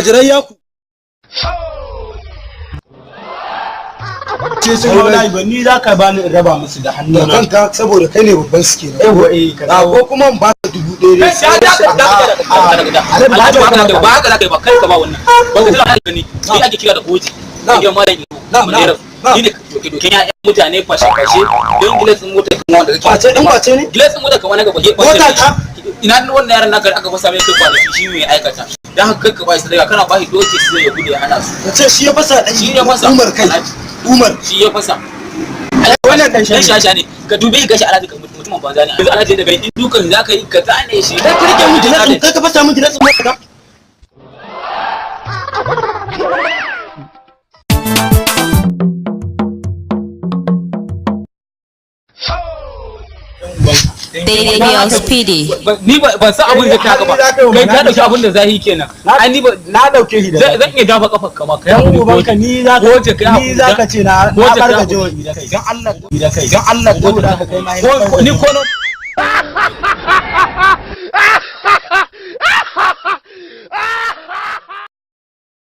almajirai ya ku ce sun hauna ba ni za ka bani in raba musu da hannu na kanka saboda kai ne babban suke ne yawa ka ko kuma in ba ka 1000 ne sai ba haka da kai ba kai ka ba wannan ba ka da gani ni ake kira da goji ni ma da ni ne dokin ya mutane fashe don gilasin mota kan wanda kake face ne gilasin mota kan wanda gaba mota ta ina wannan yaran naka aka fasa mai kai kwanaki shi ne aikata dan haka kai ka ba shi daga kana ba shi doki sai ya gude ya hana su kace shi ya fasa dan shi ya fasa Umar kai Umar shi ya fasa wannan dan shasha ne ka dube ka shi alaji mutumin banza ne yanzu alaji daga in dukan zaka yi ka zane shi kai ka rike mu gilasin kai ka fasa mu gilasin mota Daidai ne Speedy. Ni ban san abin da ta haka ba. Kai ka dauki abin da zahi kenan. Ai ni na dauke shi da zan iya dafa kafar ka ma kai hakuri ko ka ni za ka ni za ka ce na barka jawabi da kai dan Allah da kai dan Allah da kai ma ni ko